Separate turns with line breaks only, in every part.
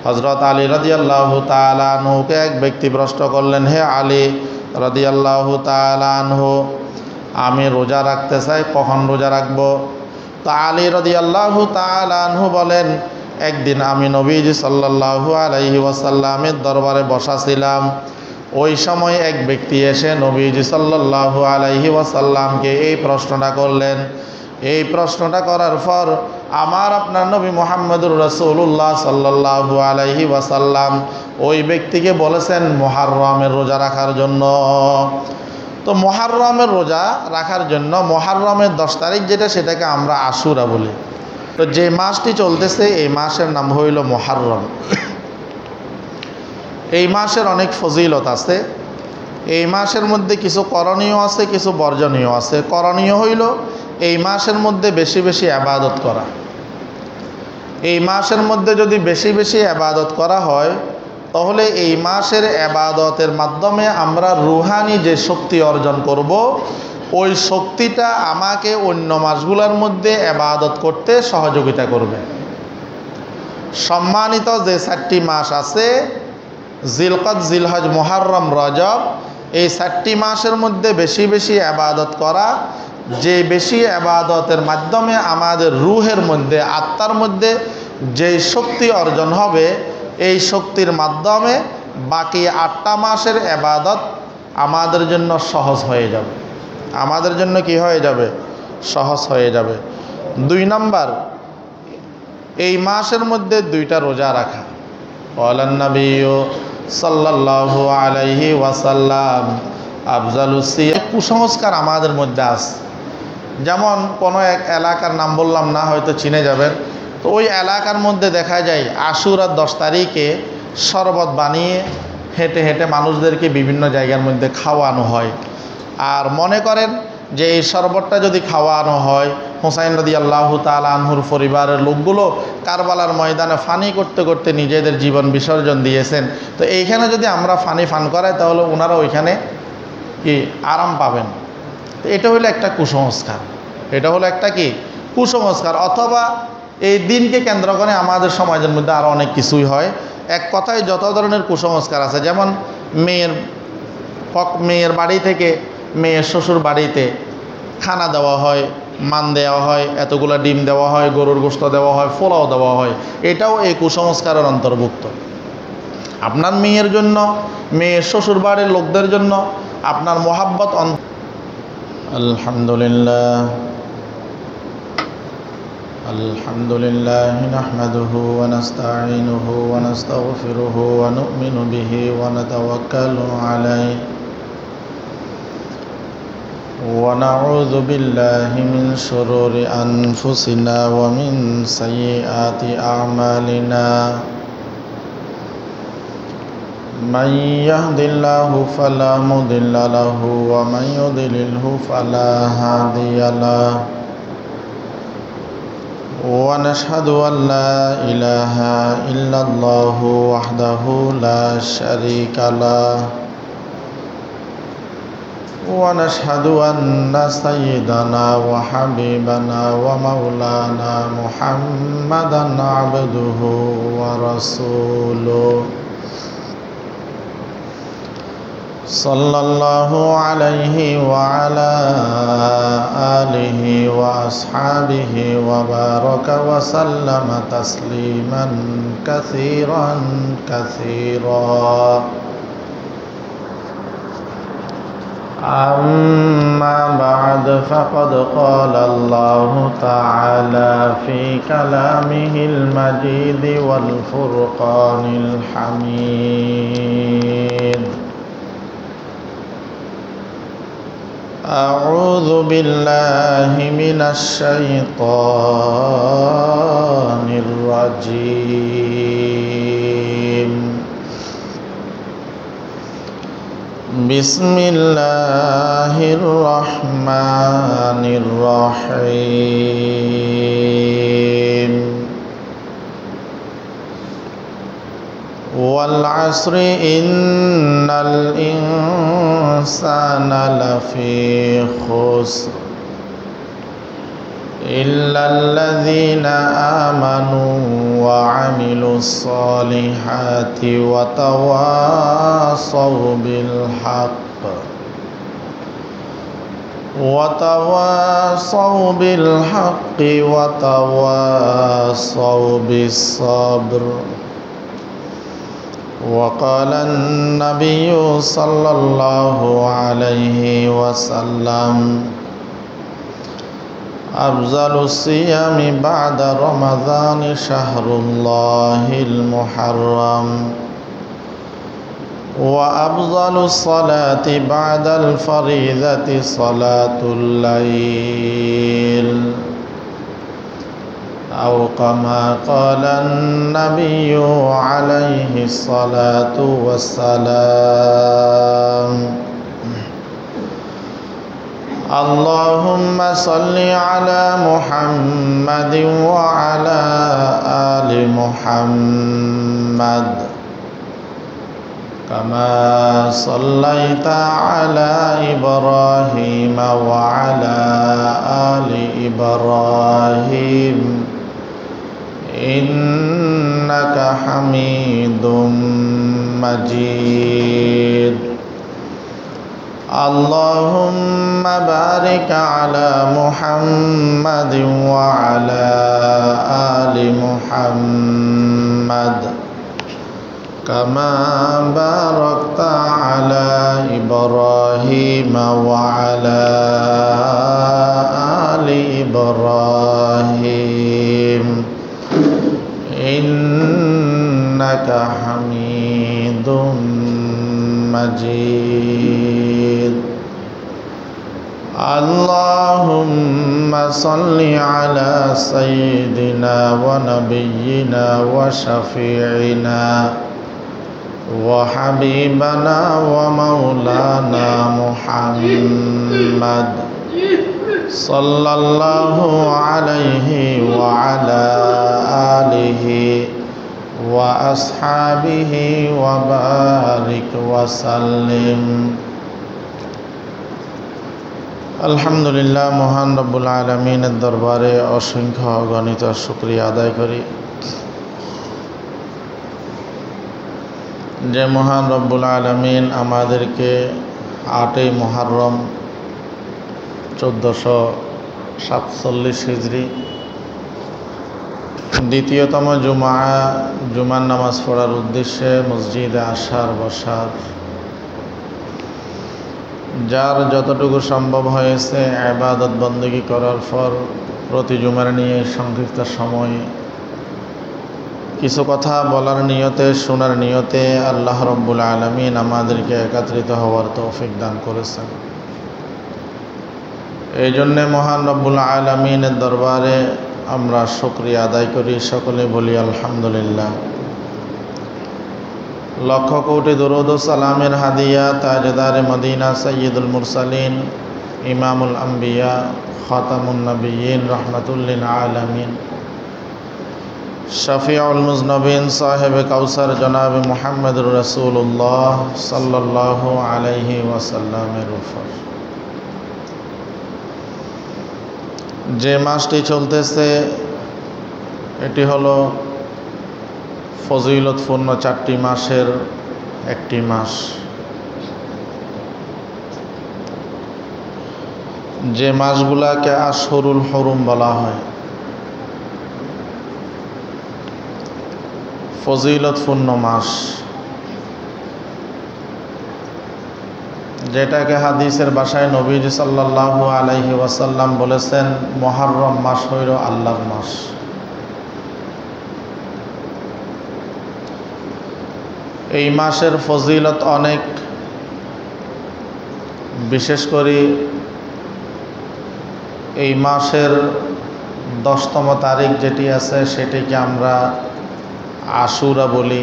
হযরত আলী রাদিয়াল্লাহু তাআলা আনহুকে এক ব্যক্তি প্রশ্ন করলেন, হে আলী রাদিয়াল্লাহু তাআলা আনহু, আমি রোজা রাখতে চাই, কখন রোজা রাখব? তো আলী রাদিয়াল্লাহু তাআলা আনহু বলেন, একদিন আমি নবীজি সাল্লাল্লাহু আলাইহি ওয়াসাল্লামের দরবারে বসা ছিলাম। ওই সময় এক ব্যক্তি এসে নবীজি সাল্লাল্লাহু আলাইহি ওয়াসাল্লামকে এই প্রশ্নটা করলেন। এই প্রশ্নটা করার পর আমার আপনার নবী মুহাম্মদুর রাসূলুল্লাহ সাল্লাল্লাহু আলাইহি ওয়াসাল্লাম ওই ব্যক্তিকে বলেছেন মুহররমের রোজা রাখার জন্য। তো মুহররমের রোজা রাখার জন্য মুহররমের 10 তারিখ যেটা, সেটাকে আমরা আশুরা বলি। তো যে মাসটি চলতেছে এই মাসের নাম হইল মুহররম। এই মাসের অনেক ফজিলত আছে। এই মাসের মধ্যে কিছু করণীয় আছে, কিছু বর্জনীয় আছে। করণীয় হইল এই মাসের মধ্যে বেশি বেশি ইবাদত করা। এই মাসের মধ্যে যদি বেশি বেশি ইবাদত করা হয়, তাহলে এই মাসের ইবাদতের মাধ্যমে আমরা রুহানি যে শক্তি অর্জন করব, ওই শক্তিটা আমাকে অন্য মাসগুলোর মধ্যে ইবাদত করতে সহযোগিতা করবে। সম্মানিত যে 4টি মাস আছে, জিলকদ, জিলহজ, মুহররম, রজব, এই 4টি মাসের মধ্যে বেশি বেশি ইবাদত করা, যে বেশি ইবাদতের মাধ্যমে আমাদের রুহের মধ্যে, আত্মার মধ্যে যেই শক্তি অর্জন হবে, এই শক্তির মাধ্যমে বাকি 8টা মাসের ইবাদত আমাদের জন্য সহজ হয়ে যাবে। আমাদের জন্য কি হয়ে যাবে? সহজ হয়ে যাবে। 2 নাম্বার, এই মাসের মধ্যে 2টা রোজা রাখা। ওয়ালান নবিয়্যু সাল্লাল্লাহু আলাইহি ওয়াসাল্লাম আফজালুস সিয়াম। কুসংস্কার আমাদের মধ্যে আছে। যেমন কোনো এক এলাকার নাম বললাম না, হয়তো চিনে যাবেন। তো ওই এলাকার মধ্যে দেখা যায় আশুরার 10 তারিখে শরবত বানিয়ে হেঁটে হেঁটে মানুষদেরকে বিভিন্ন জায়গার মধ্যে খাওয়ানো হয়। আর মনে করেন যে এই শরবতটা যদি খাওয়ানো হয়, হুসাইন রাদিয়াল্লাহু তাআলা আনহুর পরিবারের লোকগুলো কারবালার ময়দানে ফানি করতে করতে নিজেদের জীবন বিসর্জন দিয়েছেন। তো এইখানে যদি আমরা ফানি ফান করাই, তাহলে ওনারা ওইখানে কি আরাম পাবেন। তো এটা হলো একটা কুসংস্কার। এটা হলো একটা কি কুসংস্কার। অথবা এই দিনকে কেন্দ্র করে আমাদের সমাজের মধ্যে আরও অনেক কিছুই হয়। এক কথায় যত ধরনের কুসংস্কার আছে, যেমন মেয়ের বাড়ি থেকে মেয়ের শ্বশুর বাড়িতে খানা দেওয়া হয়, মান দেওয়া হয়, এতগুলো ডিম দেওয়া হয়, গরুর গোশত দেওয়া হয়, পোলাও দেওয়া হয়। এটাও এই কুসংস্কারের অন্তর্ভুক্ত। আপনার মেয়ের জন্য, মেয়ের শ্বশুর বাড়ির লোকদের জন্য আপনার মোহাব্বত। আলহামদুলিল্লাহ, আলহামদুলিল্লাহ নাহমাদুহু ওয়া নাস্তাঈনুহু ওয়া নাস্তাগফিরুহু ওয়া নু'মিনু বিহি ওয়া নাতাওয়াক্কালু আলাইহি ওয়া নাউযু বিল্লাহি মিন শুরুরি আনফুসিনা ওয়া মিন সাইয়্যাতি আ'মালিনা। মান ইয়াহদিল্লাহু ফালা মুদিল্লা লাহু ওয়া মান ইউদ্লিলহু ফালা হাদিয়া লাহু। ওয়া নাশহাদু আল লা ইলাহা ইল্লাল্লাহু ওয়াহদাহু লা শারীকা লাহু ওয়া নাশহাদু আন্না সাইয়্যিদানা ওয়া হাবিবানা ওয়া মাওলানা মুহাম্মাদান আবদুহু ওয়া রাসূলুহু সাল্লাল্লাহু আলাইহি ওয়া আলা আলিহি ওয়া আসহাবিহি ওয়া বারাকা ওয়া সাল্লামা তাসলিমান কাসীরান কাসীরা। أما بعد فقد قال الله تعالى في كلامه المجيد والفرقان الحميد. أعوذ بالله من الشيطان الرجيم. بسم الله الرحمن الرحيم. والعصر إن الإنسان لفي خسر إلا الذين آمنوا وعملوا الصالحات وتواصوا بالحق وتواصوا بالصبر. وقال النبي صلى الله عليه وسلم أفضل الصيام بعد رمضان شهر الله المحرم وأفضل الصلاة بعد الفريضة صلاة الليل أو كما قال النبي عليه الصلاة والسلام. اللهم صل على محمد وعلى آل محمد كما صليت على إبراهيم وعلى آل إبراهيم إنك حميد مجيد. اللهم بارك على محمد وعلى آل محمد كما باركت على إبراهيم وعلى آل إبراهيم إنك حميد مجيد. اللهم صل على سيدنا ونبينا وشفيعنا وحبيبنا ومولانا محمد صلى الله عليه وعلى آله وأصحابه وبارك وسلم. আলহামদুলিল্লাহ, মহান রব্বুল আলামিনের দরবারে অসংখ্য অগণিত শুকরিয়া আদায় করি যে মহান রব্বুল আলামিন আমাদেরকে 8ই মুহররম 1447 হিজরি দ্বিতীয়তম জুমার নামাজ পড়ার উদ্দেশ্যে মসজিদে আসার বসার, যার যতটুকু সম্ভব হয়েছে ইবাদত বন্দেগী করার পর প্রতি জুমার নিয়ে সংক্ষিপ্ত সময় কিছু কথা বলার নিয়তে, শোনার নিয়তে আল্লাহ রব্বুল আলামিন আমাদেরকে একত্রিত হওয়ার তৌফিক দান করেছেন। এই জন্যে মহান রব্বুল আলামিনের দরবারে আমরা শুকরিয়া আদায় করি, সকলে বলি আলহামদুলিল্লাহ। লক্ষ কোটি দরুদ ও সালামের হাদিয়া তাজদার মদিনা সাইয়্যিদুল মুরসালিন ইমামুল আম্বিয়া খাতামুন নবিয়্যিন রাহমাতুল লিল আলামিন শফিউল মুজনবিন সাহেবে কাউসার জনাব মুহাম্মদুর রাসূলুল্লাহ সাল্লাল্লাহু আলাইহি ওয়াসাল্লামের উপর। যে মাসটি চলতেছে এটি হলো ফজিলতপূর্ণ 4টি মাসের একটি মাস। যে মাসগুলাকে আশহুরুল হুরুম বলা হয়, ফজিলতপূর্ণ মাস, যেটাকে হাদিসের ভাষায় নবীজি সাল্লাল্লাহু আলাইহি ওয়াসাল্লাম বলেছেন মুহররম মাস হইল আল্লাহর মাস। এই মাসের ফজিলত অনেক, বিশেষ করে এই মাসের 10তম তারিখ যেটি আছে সেটিকে আমরা আশুরা বলি।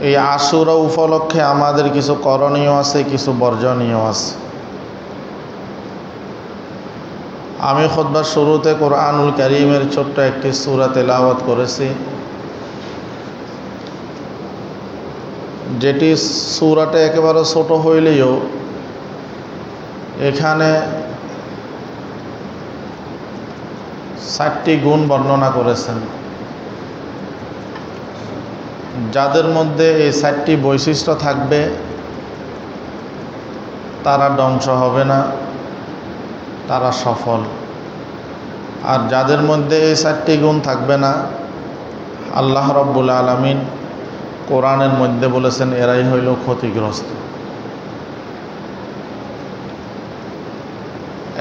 এই আশুরা উপলক্ষে আমাদের কিছু করণীয় আছে, কিছু বর্জনীয় আছে। আমি খুতবার শুরুতে কোরআনুল কারীমের ছোট্ট একটি সূরা তেলাওয়াত করেছি, যেটি সূরাটা একেবারে ছোট হইলেও এখানে 4টি গুণ বর্ণনা করেছেন। যাদের মধ্যে এই 4টি বৈশিষ্ট্য থাকবে তারা ধ্বংস হবে না, তারা সফল। আর যাদের মধ্যে এই 4টি গুণ থাকবে না, আল্লাহ রাব্বুল আলামিন কোরআনের মধ্যে বলেছেন এরাই হইল ক্ষতিগ্রস্ত।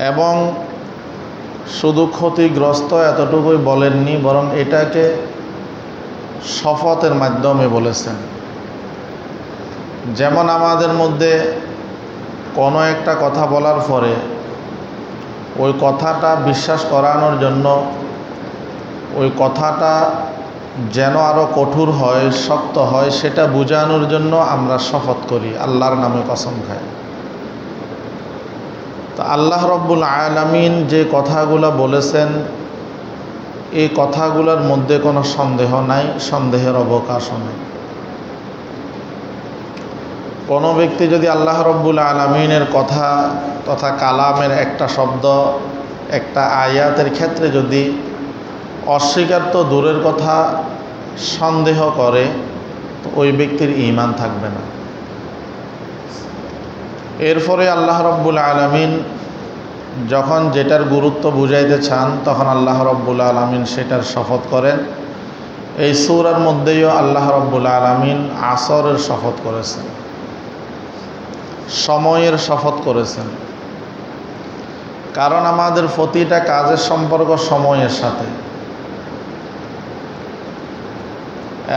এবং শুধু ক্ষতিগ্রস্ত এতটুকুই বলেননি, বরং এটাকে শপথের মাধ্যমে বলেছেন। যেমন আমাদের মধ্যে কোনো একটা কথা বলার পরে ওই কথাটা বিশ্বাস করানোর জন্য, ওই কথাটা যেন আরও কঠোর হয়, শক্ত হয়, সেটা বোঝানোর জন্য আমরা শপথ করি, আল্লাহর নামে কসম খাই। তো আল্লাহ রাব্বুল আলামিন যে কথাগুলো বলেছেন, এই কথাগুলোর মধ্যে কোনো সন্দেহ নাই, সন্দেহের অবকাশও নেই। কোনো ব্যক্তি যদি আল্লাহ রাব্বুল আলামিনের কথা তথা কালামের একটা শব্দ, একটা আয়াতের ক্ষেত্রে যদি অস্বীকার তো দূরের কথা, সন্দেহ করে, তো ওই ব্যক্তির ঈমান থাকবে না। এরপরে আল্লাহ রাব্বুল আলামিন যখন যেটার গুরুত্ব বুঝাইতে চান, তখন আল্লাহ রাব্বুল আলামিন সেটার শপথ করেন। এই সূরার মধ্যেও আল্লাহ রাব্বুল আলামিন আসরের শপথ করেছেন, সময়ের শপথ করেছেন। কারণ আমাদের প্রতিটা কাজের সম্পর্ক সময়ের সাথে,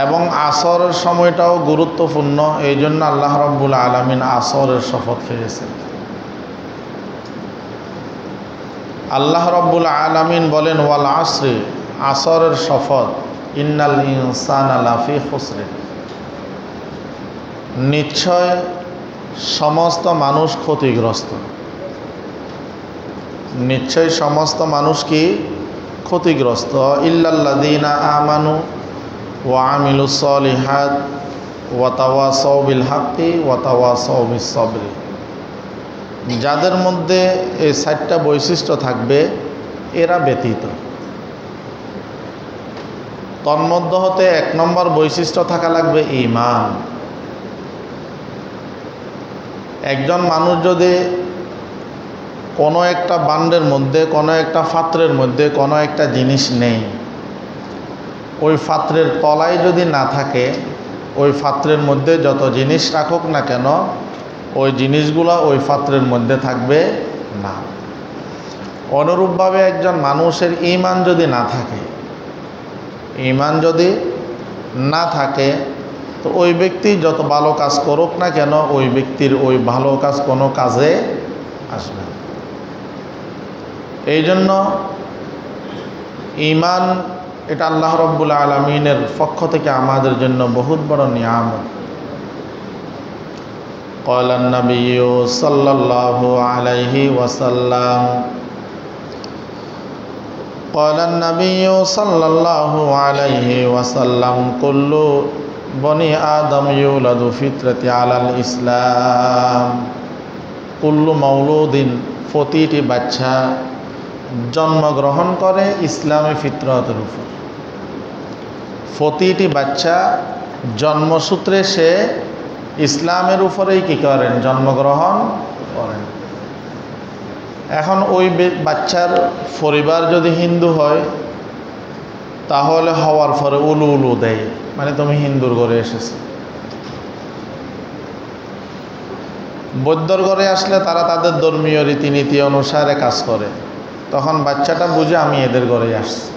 এবং আসরের সময়টাও গুরুত্বপূর্ণ। এই জন্য আল্লাহ রাব্বুল আলামিন আসরের শপথ খেয়েছেন। আল্লাহ রাব্বুল আলামিন বলেন ওয়াল আসরি, আসরের শপথ, ইন্নাল ইনসানা লাফি খুসর, নিশ্চয় সমস্ত মানুষ ক্ষতিগ্রস্ত। নিশ্চয় সমস্ত মানুষ কি ক্ষতিগ্রস্ত। ইল্লাল্লাযীনা আমানু ওয়া আমিলুস সলিহাত ওয়া তাওয়াসাউ বিল হাক্কি ওয়া তাওয়াসাউ বিস সবরি। যাদের মধ্যে এই 4টা বৈশিষ্ট্য থাকবে এরা ব্যতীত। তন্মধ্য হতে 1 নম্বর বৈশিষ্ট্য থাকা লাগবে ঈমান। একজন মানুষ যদি কোনো একটা বান্ডের মধ্যে, কোনো একটা পাত্রের মধ্যে কোনো একটা জিনিস নেই, ওই পাত্রের তলায় যদি না থাকে, ওই পাত্রের মধ্যে যত জিনিস রাখুক না কেন, ওই জিনিসগুলো ওই পাত্রের মধ্যে থাকবে না। অনুরূপভাবে একজন মানুষের ঈমান যদি না থাকে, ঈমান যদি না থাকে, তো ওই ব্যক্তি যত ভালো কাজ করুক না কেন, ওই ব্যক্তির ওই ভালো কাজ কোনো কাজে আসবে না। এই জন্য ঈমান এটা আল্লাহ রাব্বুল আলামিনের পক্ষ থেকে আমাদের জন্য বহুত বড় নিয়ামত। قال النبي صلى الله عليه وسلم قال النبي صلى الله عليه وسلم كل بني آدم يولد فطرة على الإسلام كل مولود, প্রতিটি বাচ্চা জন্মগ্রহণ করে ইসলামী ফিতরতের উপর। প্রতিটি বাচ্চা জন্মসূত্রে সে ইসলামের উপরেই কি করেন, জন্মগ্রহণ করেন। এখন ওই বাচ্চার পরিবার যদি হিন্দু হয়, তাহলে হওয়ার পরে উলু উলু দেয়, মানে তুমি হিন্দুর ঘরে এসেছো। বৌদ্ধর ঘরে আসলে তারা তাদের ধর্মীয় রীতিনীতি অনুসারে কাজ করে, তখন বাচ্চাটা বুঝে আমি এদের ঘরে আসছি।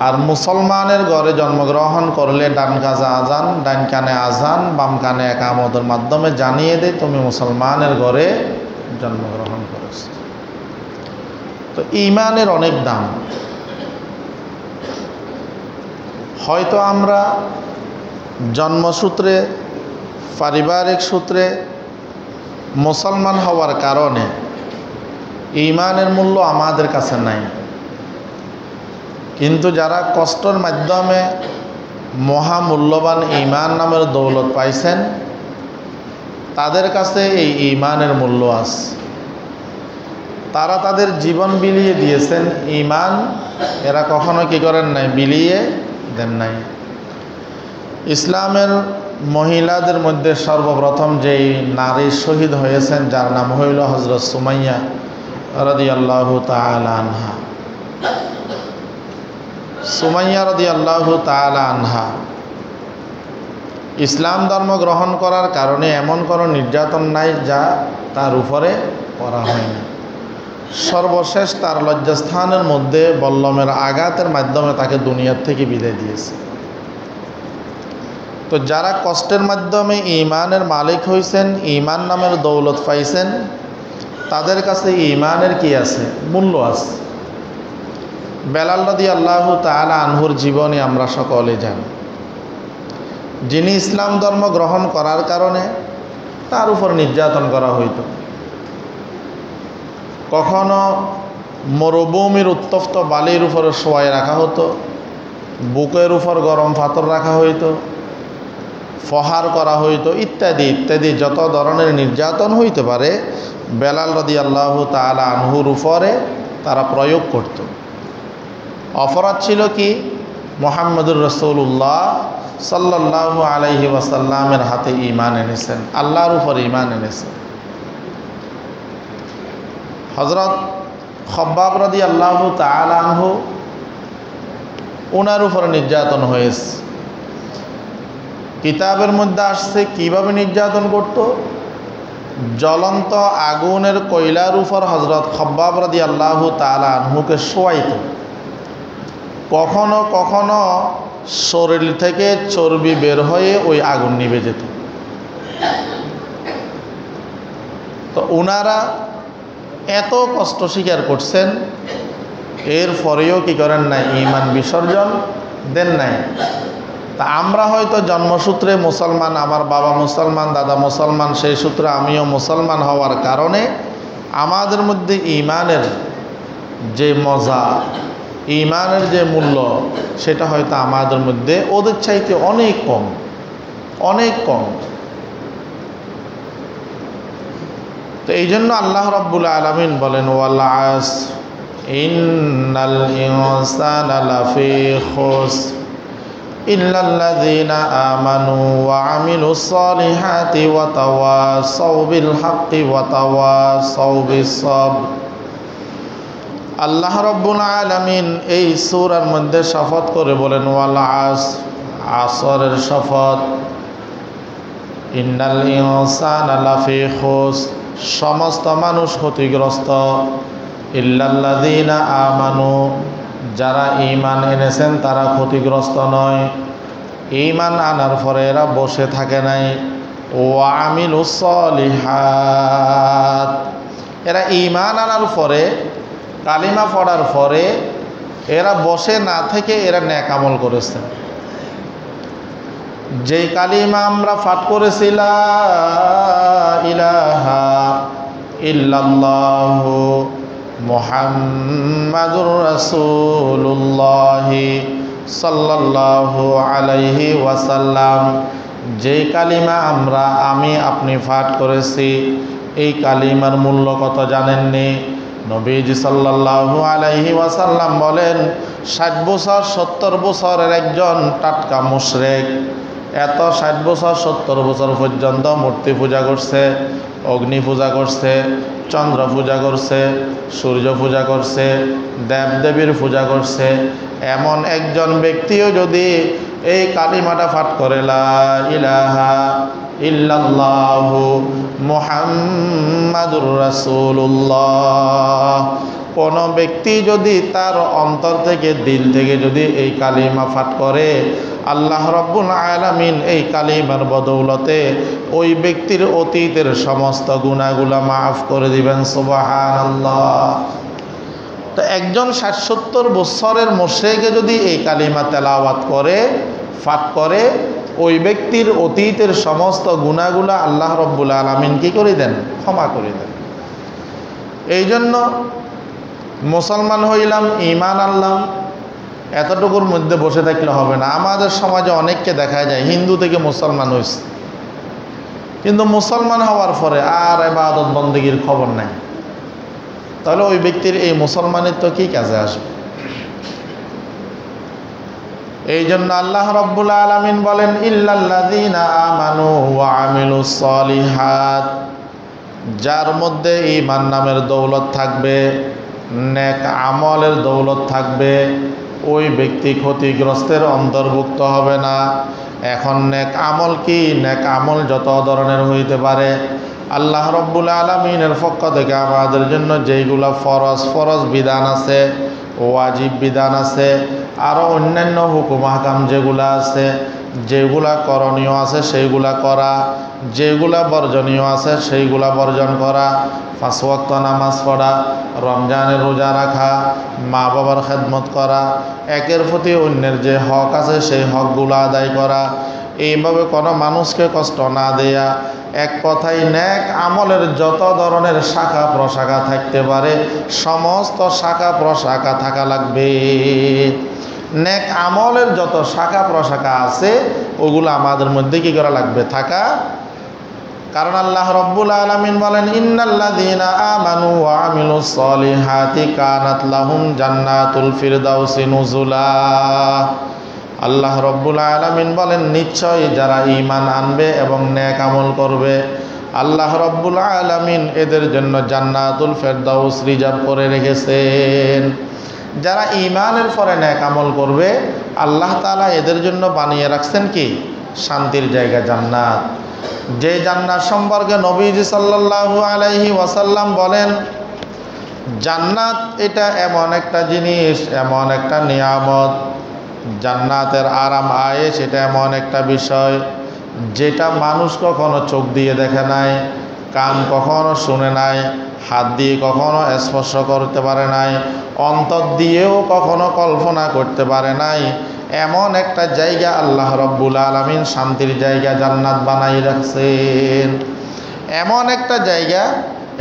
আর মুসলমানের ঘরে জন্মগ্রহণ করলে ডান কাজে আজান, ডান কানে আজান, বাম কানে একামতের মাধ্যমে জানিয়ে দেয় তুমি মুসলমানের ঘরে জন্মগ্রহণ করেছ। তো ঈমানের অনেক দাম। হয়তো আমরা জন্মসূত্রে, পারিবারিক সূত্রে মুসলমান হওয়ার কারণে ঈমানের মূল্য আমাদের কাছে নাই, কিন্তু যারা কষ্টের মাধ্যমে মহামূল্যবান ঈমান নামের দৌলত পাইছেন, তাদের কাছে এই ঈমানের মূল্য আছে। তারা তাদের জীবন বিলিয়ে দিয়েছেন, ঈমান এরা কখনো কি করেন নাই, বিলিয়ে দেন নাই। ইসলামের মহিলাদের মধ্যে সর্বপ্রথম যেই নারী শহীদ হয়েছেন, যার নাম হইল হযরত সুমাইয়া রাদিয়াল্লাহু তাআলা আনহা। সুমাইয়া রাদিয়াল্লাহু তাআলা আনহা ইসলাম ধর্ম গ্রহণ করার কারণে এমন কোনো নির্যাতন নাই যা তার উপরে করা হয়নি। সর্বশেষ তার লজ্জাস্থানের মধ্যে বল্লমের আঘাতের মাধ্যমে তাকে দুনিয়ার থেকে বিদায় দিয়েছে। তো যারা কষ্টের মাধ্যমে ঈমানের মালিক হয়েছেন, ঈমান নামের দৌলত পাইছেন, তাদের কাছে ঈমানের কি আছে, মূল্য আছে। বেলাল রাদিয়াল্লাহু তাআলা আনহুর জীবনে আমরা সকলে জানি, যিনি ইসলাম ধর্ম গ্রহণ করার কারণে তার উপর নির্যাতন করা হইত। কখনো মরুভূমির উত্তপ্ত বালির উপরে শোয়াই রাখা হতো, বুকের উপর গরম পাথর রাখা হইতো, ফহার করা হইতো, ইত্যাদি ইত্যাদি যত ধরনের নির্যাতন হইতে পারে বেলাল রাদিয়াল্লাহু তাআলা আনহুর উপরে তারা প্রয়োগ করত। অপরাধ ছিল কি, মুহাম্মদুর রাসূলুল্লাহ সাল্লাল্লাহু আলাইহি ওয়াসাল্লামের হাতে ঈমান এনেছেন, আল্লাহর উপর ঈমান এনেছেন। হযরত খব্বাব রাদিয়াল্লাহু তাআলা আনহু, ওনার উপর নির্যাতন হয়েছে। কিতাবের মধ্যে আসছে কিভাবে নির্যাতন করত। জ্বলন্ত আগুনের কয়লার উপর হযরত খব্বাব রাদিয়াল্লাহু তাআলা আনহুকে শোয়াইত। কখনো কখনো শরীর থেকে চর্বি বের হয়ে ওই আগুন নিভে যেত। তো ওনারা এত কষ্ট স্বীকার করছেন, এরপরেও কি করেন নাই, ঈমান বিসর্জন দেন নাই। তা আমরা হয়তো জন্মসূত্রে মুসলমান, আমার বাবা মুসলমান, দাদা মুসলমান, সেই সূত্রে আমিও মুসলমান হওয়ার কারণে আমাদের মধ্যে ঈমানের যে মজা, ঈমানের যে মূল্য, সেটা হয়তো আমাদের মধ্যে ওদের চাইতে অনেক কম, অনেক কম। তো এই জন্য আল্লাহ রাব্বুল আলামিন বলেন, ওয়াল আসর ইন্নাল ইনসানা লাফি খুসর ইল্লাল্লাযীনা আমানু ওয়া আমিলুস সালিহাতি ওয়া তাওয়াসাউ বিল হাক্কি ওয়া তাওয়াসাউ বিস সাবর। আল্লাহ রাব্বুল আলামিন এই সূরার মধ্যে শপথ করে বলেন, ওয়াল আসর, আসরের শপথ, ইন্নাল ইনসানা লাফি খুসর, সমস্ত মানুষ ক্ষতিগ্রস্ত, ইল্লাল্লাযীনা আমানু, যারা ঈমান এনেছেন তারা ক্ষতিগ্রস্ত নয়। ঈমান আনার পরে এরা বসে থাকে নাই। ওয়া আমিলুস সালিহাত, এরা ঈমান আনার পরে, কালিমা পড়ার পরে এরা বসে না থেকে এরা নেক আমল করেছে। যেই কালিমা আমরা পাঠ করেছি, লা ইলাহা ইল্লাল্লাহু মুহাম্মাদুর রাসূলুল্লাহ সাল্লাল্লাহু আলাইহি ওয়াসাল্লাম, যেই কালিমা আমি আপনি পাঠ করেছি, এই কালিমার মূল্য কত জানেননি? নবীজি সাল্লাল্লাহু আলাইহি ওয়াসাল্লাম বলেন, 60 বছর 70 বছরের একজন টাটকা মুশরিক এত 60 বছর 70 বছর পর্যন্ত মূর্তি পূজা করছে, অগ্নি পূজা করছে, চন্দ্র পূজা করছে, সূর্য পূজা করছে, দেবদেবীর পূজা করছে, এমন একজন ব্যক্তিও যদি এই কালিমাটা পাঠ করে, লা ইলাহা ইল্লাল্লাহু মুহাম্মাদুর রাসূলুল্লাহ, কোন ব্যক্তি যদি তার অন্তর থেকে, দিল থেকে যদি এই কালিমা পাঠ করে, আল্লাহ রাব্বুল আলামিন এই কালিমার বদৌলতে ওই ব্যক্তির অতীতের সমস্ত গুনাহগুলো মাফ করে দিবেন। সুবহানাল্লাহ। তো একজন 60-70 বছরের মুশরিক যদি এই কালিমা তেলাওয়াত করে, পাঠ করে, ওই ব্যক্তির অতীতের সমস্ত গুনাহগুলো আল্লাহ রাব্বুল আলামিন কি করে দেন? ক্ষমা করে দেন। এই জন্য মুসলমান হইলাম, ঈমান আনলাম, এতটুকুর মধ্যে বসে থাকলে হবে না। আমাদের সমাজে অনেককে দেখা যায় হিন্দু থেকে মুসলমান হয়েছে, কিন্তু মুসলমান হওয়ার পরে আর ইবাদত বন্দেগীর খবর নাই। তাহলে ওই ব্যক্তির এই মুসলমানিত্ব কি কাজে আসবে? এই জন্য আল্লাহ রাব্বুল আলামিন বলেন ইল্লাল্লাযীনা আমানু ওয়া আমিলুস সলিহাত, যার মধ্যে ঈমান নামের দৌলত থাকবে, নেক আমলের দৌলত থাকবে, ওই ব্যক্তি ক্ষতিগ্রস্তের অন্তর্ভুক্ত হবে না। এখন নেক আমল কি? নেক আমল যত ধরনের হইতে পারে। আল্লাহ রাব্বুল আলামিনের পক্ষ থেকে আমাদের জন্য যেইগুলা ফরজ বিধান আছে, ওয়াজিব বিধান আছে, আরও অন্যান্য হুকুম হাকাম যেগুলা আছে, যেগুলা করণীয় আছে সেইগুলা করা, যেগুলা বর্জনীয় আছে সেইগুলা বর্জন করা, 5 ওয়াক্ত নামাজ পড়া, রমজানের রোজা রাখা, মা বাবার খেদমত করা, একের প্রতি অন্যের যে হক আছে সেই হকগুলো আদায় করা, এইভাবে কোনো মানুষকে কষ্ট না দেয়া, এক কথায় নেক আমলের যত ধরনের শাখা প্রশাখা থাকতে পারে সমস্ত শাখা প্রশাখা থাকা লাগবে। নেক আমলের যত শাখা প্রশাখা আছে ওগুলো আমাদের মধ্যে কি করা লাগবে? থাকা। কারণ আল্লাহ রাব্বুল আলামিন বলেন ইন্নাল্লাযীনা আমানু ওয়া আমিলুস সলিহাতি কানাত লাহুম জান্নাতুল ফিরদাউসি নুজুলা। আল্লাহ রাব্বুল আলামিন বলেন নিশ্চয়ই যারা ঈমান আনবে এবং নেক আমল করবে আল্লাহ রাব্বুল আলামিন এদের জন্য জান্নাতুল ফিরদাউস রিজার্ভ করে রেখেছেন। যারা ঈমানের পরে নেক আমল করবে আল্লাহ তাআলা এদের জন্য বানিয়ে রাখছেন কি? শান্তির জায়গা, জান্নাত। যে জান্নাত সম্পর্কে নবীজি সাল্লাল্লাহু আলাইহি ওয়াসাল্লাম বলেন জান্নাত এটা এমন একটা জিনিস, এমন একটা নিয়ামত, জান্নাতের আরাম আয়েশ এটা এমন একটা বিষয় যেটা মানুষ কখনো চোখ দিয়ে দেখে নাই, কান কখনো শুনে নাই, হাত দিয়ে কখনো স্পর্শ করতে পারে নাই, অন্তর দিয়েও কখনো কল্পনা করতে পারে নাই। এমন একটা জায়গা আল্লাহ রাব্বুল আলামিন শান্তির জায়গা জান্নাত বানাই রাখছেন। এমন একটা জায়গা,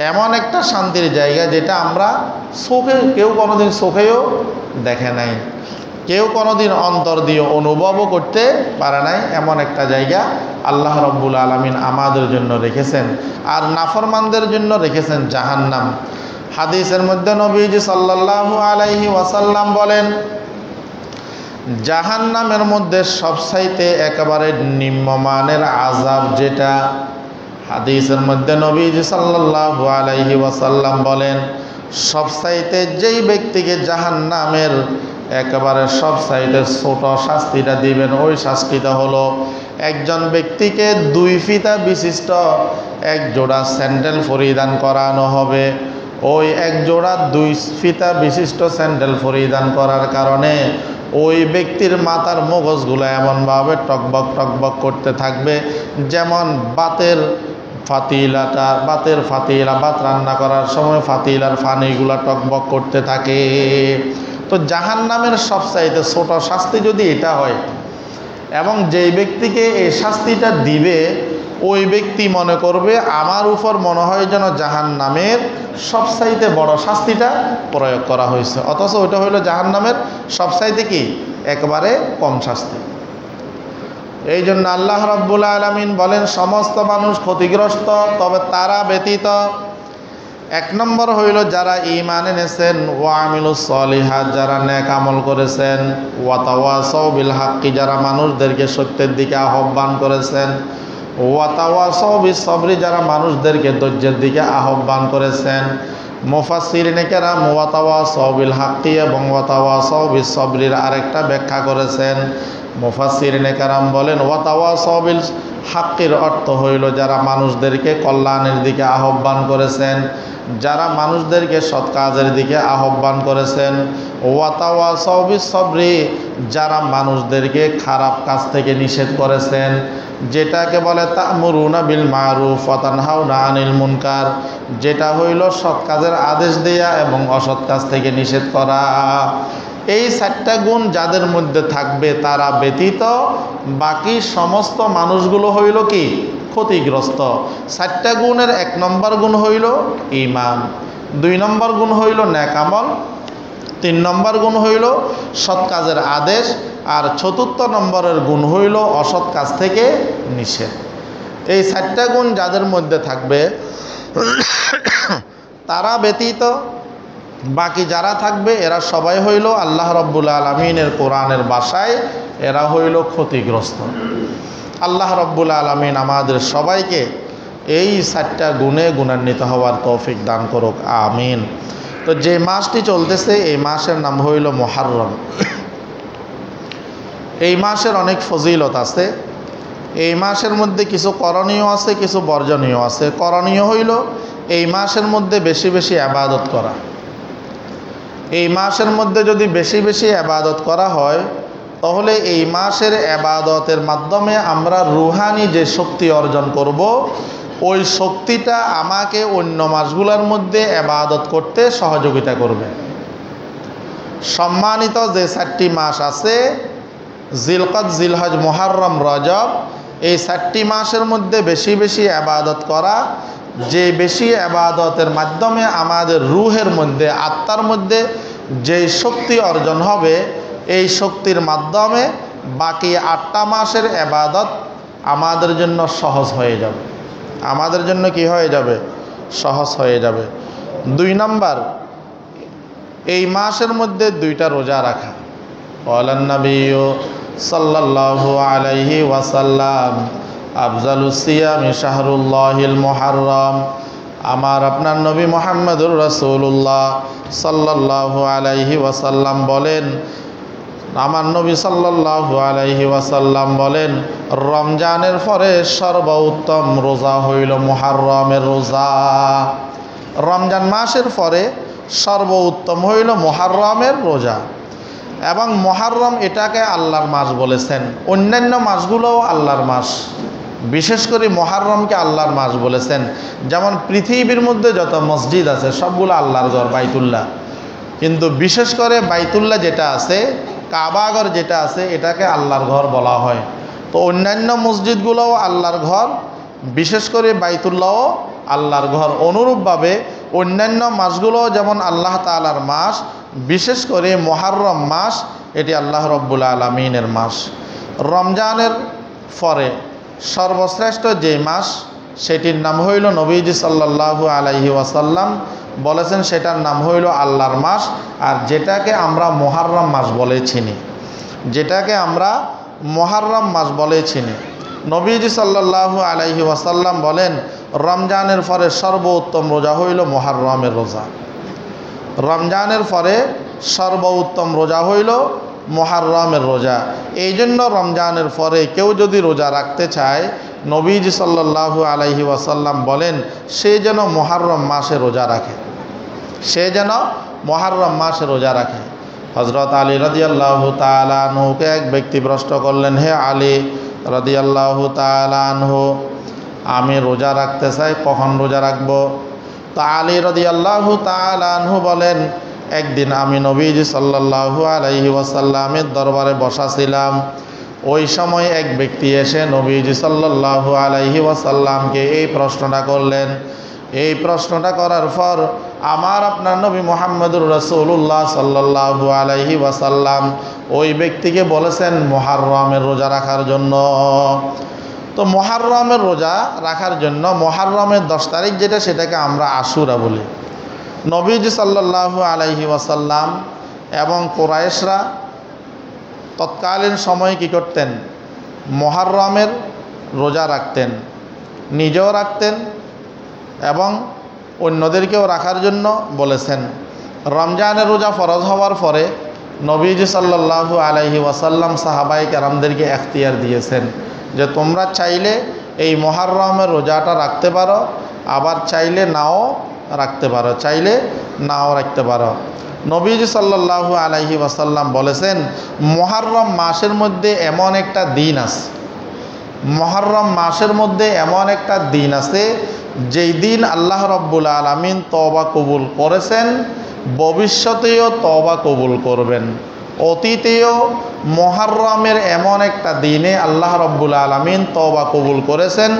এমন একটা শান্তির জায়গা যেটা আমরা কেউ কোনোদিন চোখেও দেখে নাই, কেউ কোনোদিন অন্তর দিয়ে অনুভবও করতে পারে নাই। এমন একটা জায়গা আল্লাহ রাব্বুল আলামিন আমাদের জন্য রেখেছেন। আর নাফরমানদের জন্য রেখেছেন জাহান্নাম। হাদিসের মধ্যে নবীজি সাল্লাল্লাহু আলাইহি ওয়াসাল্লাম বলেন জাহান্নামের মধ্যে সবচাইতে একেবারে নিম্নমানের আযাব যেটা, হাদিসের মধ্যে নবীজি সাল্লাল্লাহু আলাইহি ওয়াসাল্লাম বলেন সবচাইতে যেই ব্যক্তিকে জাহান্নামের একেবারে সবচাইতে ছোট শাস্তিটা দিবেন ওই শাস্তিটা হলো একজন ব্যক্তিকে 2 ফিতা বিশিষ্ট এক জোড়া স্যান্ডেল পরিধান করানো হবে। ওই এক জোড়া 2 ফিতা বিশিষ্ট স্যান্ডেল পরিধান করার কারণে ওই ব্যক্তির মাথার মগজগুলো এমনভাবে টকবক টকবক করতে থাকবে যেমন বাতের ফাতিলা ভাত রান্না করার সময় ফাতিলার ফানিগুলা টকবক করতে থাকে। তো জাহান্নামের সবচাইতে ছোট শাস্তি যদি এটা হয় এবং যেই ব্যক্তিকে এই শাস্তিটা দিবে ওই ব্যক্তি মনে করবে আমার উপর মনে হয় যেন জাহান্নামের সবচাইতে বড় শাস্তিটা প্রয়োগ করা হয়েছে, অথচ ওইটা হইল জাহান্নামের সবচাইতে কি একেবারে কম শাস্তি। এই জন্য আল্লাহ রাব্বুল আলামিন বলেন সমস্ত মানুষ ক্ষতিগ্রস্ত, তবে তারা ব্যতীত। 1 নম্বর হইল যারা ঈমান এনেছেন, ওয়া আমিলুস সলিহাত যারা নেক আমল করেছেন, ওয়া তাওয়াসাউ বিল হাক্কি যারা মানুষদেরকে সত্যের দিকে আহ্বান করেছেন, ওয়া তাওয়াসাউ বিস সবরি যারা মানুষদেরকে ধৈর্যের দিকে আহ্বান করেছেন। মুফাসসিরিনে কেরাম ওয়া তাওয়াসাউ বিল হাক্কি এবং ওয়া তাওয়াসাউ বিস সবরির আরেকটা ব্যাখ্যা করেছেন। মুফাসসিরিনে কেরাম বলেন ওয়া তাওয়াসাউ বিল হাক্কির অর্থ হইল যারা মানুষদেরকে কল্যাণের দিকে আহ্বান করেছেন, যারা মানুষদেরকে সৎ কাজের দিকে আহ্বান করেছেন। ওয়া তাওয়াসাউ বিস সবরি যারা মানুষদেরকে খারাপ কাজ থেকে নিষেধ করেছেন, যেটাকে বলে তা'মুরুনা বিল মারুফ ওয়া তানহাউনা আনিল মুনকার, যেটা হইল সৎ কাজের আদেশ দেয়া এবং অসৎ কাজ থেকে নিষেধ করা। এই 4টা গুণ যাদের মধ্যে থাকবে তারা ব্যতীত বাকি সমস্ত মানুষগুলো হইল কি ক্ষতিগ্রস্ত। 4টা গুণের 1 নম্বর গুণ হইল ঈমান, 2 নম্বর গুণ হইল নেক আমল, 3 নম্বর গুণ হইল সৎ কাজের আদেশ, আর 4র্থ নম্বরের গুণ হইল অসৎ কাজ থেকে নিষেধ। এই 4টা গুণ যাদের মধ্যে থাকবে তারা ব্যতীত বাকি যারা থাকবে এরা সবাই হইল আল্লাহ রব্বুল আলমিনের কোরআনের ভাষায় এরা হইল ক্ষতিগ্রস্ত। আল্লাহ রব্বুল আলমিন আমাদের সবাইকে এই 4টা গুণে গুণান্বিত হওয়ার তৌফিক দান করুক, আমিন। তো যে মাসটি চলতেছে এই মাসের নাম হইল মুহররম। এই মাসের অনেক ফজিলত আছে। এই মাসের মধ্যে কিছু করণীয় আছে, কিছু বর্জনীয় আছে। করণীয় হইল এই মাসের মধ্যে বেশি বেশি ইবাদত করা। এই মাসের মধ্যে যদি বেশি বেশি ইবাদত করা হয় তাহলে এই মাসের ইবাদতের মাধ্যমে আমরা রুহানি যে শক্তি অর্জন করব, ওই শক্তিটা আমাকে অন্য মাসগুলোর মধ্যে ইবাদত করতে সহযোগিতা করবে। সম্মানিত যে 4টি মাস আছে, জিলকদ, জিলহজ, মুহররম, রজব, এই 4টি মাসের মধ্যে বেশি বেশি ইবাদত করা, যে বেশি ইবাদতের মাধ্যমে আমাদের রুহের মধ্যে, আত্মার মধ্যে যেই শক্তি অর্জন হবে, এই শক্তির মাধ্যমে বাকি 8টা মাসের ইবাদত আমাদের জন্য সহজ হয়ে যাবে। আমাদের জন্য কি হয়ে যাবে? সহজ হয়ে যাবে। 2 নাম্বার, এই মাসের মধ্যে 2টা রোজা রাখা। ওয়ালান নবিয়্যু সাল্লাল্লাহু আলাইহি ওয়াসাল্লাম আফজালুস সিয়ামি শাহরুল্লাহিল মুহররম। আমার আপনার নবী মুহাম্মদুর রাসূলুল্লাহ সাল্লাল্লাহু আলাইহি ওয়াসাল্লাম বলেন, আমার নবী সাল্লাল্লাহু আলাইহি ওয়াসাল্লাম বলেন, রমজানের পরে সর্বোত্তম রোজা হইল মুহররমের রোজা। রমজান মাসের পরে সর্বোত্তম হইল মুহররমের রোজা। এবং মুহররম এটাকে আল্লাহর মাস বলেছেন। অন্যান্য মাসগুলোও আল্লাহর মাস, বিশেষ করে মুহররমকে আল্লাহর মাস বলেছেন। যেমন পৃথিবীর মধ্যে যত মসজিদ আছে সবগুলো আল্লাহর ঘর, বাইতুল্লাহ। কিন্তু বিশেষ করে বাইতুল্লাহ যেটা আছে, কাবাঘর যেটা আছে, এটাকে আল্লাহর ঘর বলা হয়। তো অন্যান্য মসজিদগুলোও আল্লাহর ঘর, বিশেষ করে বাইতুল্লাহও আল্লাহর ঘর। অনুরূপভাবে অন্যান্য মাসগুলোও যেমন আল্লাহ তাআলার মাস, বিশেষ করে মুহররম মাস এটি আল্লাহ রব্বুল আলামিনের মাস। রমজানের পরে সর্বশ্রেষ্ঠ যে মাস সেটির নাম হইল, নবীজি সাল্লাল্লাহু আলাইহি ওয়াসাল্লাম বলেছেন, সেটার নাম হইল আল্লাহর মাস। আর যেটাকে আমরা মুহররম মাস বলে চিনি, যেটাকে আমরা মুহররম মাস বলে চিনি, নবীজি সাল্লাল্লাহু আলাইহি ওয়াসাল্লাম বলেন, রমজানের পরে সর্বোত্তম রোজা হইল মুহররমের রোজা। রমজানের পরে সর্বোত্তম রোজা হইল মুহররমের রোজা। এই জন্য রমজানের পরে কেউ যদি রোজা রাখতে চায়, নবীজি সাল্লাল্লাহু আলাইহি ওয়াসাল্লাম বলেন, সে যেন মুহররম মাসে রোজা রাখে, সে যেন মুহররম মাসে রোজা রাখে। হযরত আলী রাদিয়াল্লাহু তাআলা আনহুকে এক ব্যক্তি প্রশ্ন করলেন, হে আলী রাদিয়াল্লাহু তাআলা আনহু, আমি রোজা রাখতে চাই, কখন রোজা রাখবো? তো আলী রাদিয়াল্লাহু তাআলা আনহু বলেন, একদিন আমি নবীজি সাল্লাল্লাহু আলাইহি ওয়াসাল্লামের দরবারে বসা ছিলাম। ওই সময় এক ব্যক্তি এসে নবীজি সাল্লাল্লাহু আলাইহি ওয়াসাল্লামকে এই প্রশ্নটা করলেন। এই প্রশ্নটা করার পর আমার আপনার নবী মুহাম্মদুর রাসূলুল্লাহ সাল্লাল্লাহু আলাইহি ওয়াসাল্লাম ওই ব্যক্তিকে বলেছেন মুহররমের রোজা রাখার জন্য। তো মুহররমের রোজা রাখার জন্য মুহররমের 10 তারিখ যেটা, সেটাকে আমরা আশুরা বলি। নবীজি সাল্লাল্লাহু আলাইহি ওয়াসাল্লাম এবং কুরাইশরা তৎকালীন সময়ে কী করতেন? মুহররমের রোজা রাখতেন, নিজেও রাখতেন এবং অন্যদেরকেও রাখার জন্য বলেছেন। রমজানের রোজা ফরজ হওয়ার পরে নবীজি সাল্লাল্লাহু আলাইহি ওয়াসাল্লাম সাহাবায়ে কেরামদেরকে এখতিয়ার দিয়েছেন যে তোমরা চাইলে এই মুহররমের রোজাটা রাখতে পারো, আবার চাইলে নাও রাখতে পারো, চাইলে নাও রাখতে পারো। নবীজি সাল্লাল্লাহু আলাইহি ওয়াসাল্লাম বলেছেন, মুহররম মাসের মধ্যে এমন একটা দিন আছে, মুহররম মাসের মধ্যে এমন একটা দিন আছে যেই দিন আল্লাহ রব্বুল আলামিন তওবা কবুল করেছেন, ভবিষ্যতেও তওবা কবুল করবেন। অতীতেও মুহররমের এমন একটা দিনে আল্লাহ রব্বুল আলামিন তওবা কবুল করেছেন,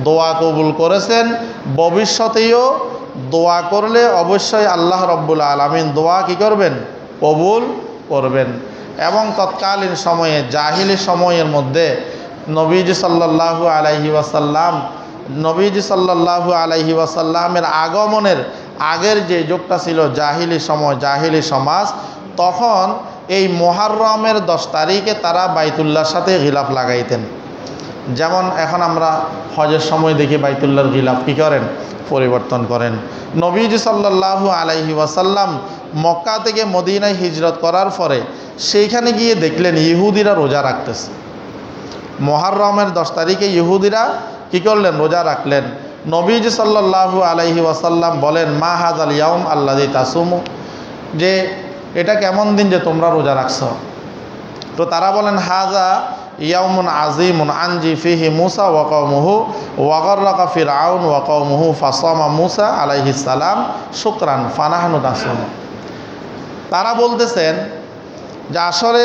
দোয়া কবুল করেছেন। ভবিষ্যতেও দোয়া করলে অবশ্যই আল্লাহ রব্বুল আলামিন দোয়া কী করবেন? কবুল করবেন। এবং তৎকালীন সময়ে, জাহিলি সময়ের মধ্যে নবীজি সাল্লাল্লাহু আলাইহি ওয়াসাল্লাম, নবীজি সাল্লাল্লাহু আলাইহি ওয়াসাল্লামের আগমনের আগের যে যুগটা ছিল জাহিলি সময়, জাহিলি সমাজ, তখন এই মুহররমের 10 তারিখে তারা বাইতুল্লাহর সাথে গিলাফ লাগাইতেন। যেমন এখন আমরা হজের সময় দেখি বাইতুল্লাহর গিলাফ কী করেন, পরিবর্তন করেন। নবীজি সাল্লাল্লাহু আলাইহি ওয়াসাল্লাম মক্কা থেকে মদিনায় হিজরত করার পরে সেইখানে গিয়ে দেখলেন ইহুদিরা রোজা রাখতেছে। মুহররমের 10 তারিখে ইহুদিরা কী করলেন, রোজা রাখলেন। নবীজি সাল্লাল্লাহু আলাইহি ওয়াসাল্লাম বলেন, মা হাযাল ইয়াউম আল্লাযী তাসুমু, যে এটা কেমন দিন যে তোমরা রোজা রাখছো? তো তারা বলেন, হাযা ইয়াউমুন আযীমুন আনজি ফিহি মূসা ওয়া কওমুহু ওয়া গাররাকা ফিরআউন ওয়া কওমুহু ফাসামা মূসা আলাইহিস সালাম শুকরান ফানাহনু নাসুম। তারা বলতেছেন যে আসলে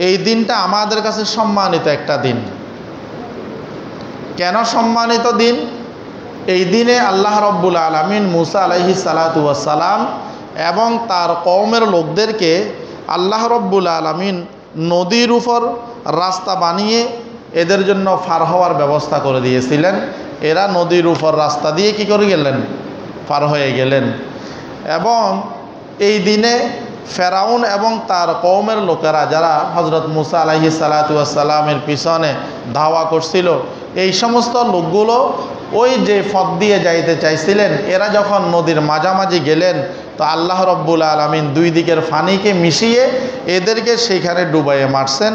এই দিনটা আমাদের কাছে সম্মানিত একটা দিন। কেন সম্মানিত দিন? এই দিনে আল্লাহ রাব্বুল আলামিন মূসা আলাইহিস সালাতু ওয়াস সালাম এবং তার কওমের লোকদেরকে আল্লাহ রাব্বুল আলামিন নদীর উপর রাস্তা বানিয়ে এদের জন্য পার হওয়ার ব্যবস্থা করে দিয়েছিলেন। এরা নদীর উপর রাস্তা দিয়ে কি করে গেলেন, পার হয়ে গেলেন। এবং এই দিনে ফেরাউন এবং তার কওমের লোকেরা যারা হযরত মূসা আলাইহিস সালাতু ওয়াস সালামের পিছনে ধাওয়া করছিল, এই সমস্ত লোকগুলো ওই যে পথ দিয়ে যাইতে চাইছিলেন, এরা যখন নদীর মাঝামাঝি গেলেন তো আল্লাহ রাব্বুল আলামিন দুই দিকের পানিকে মিশিয়ে এদেরকে সেইখানে ডুবাইয়ে মারছেন।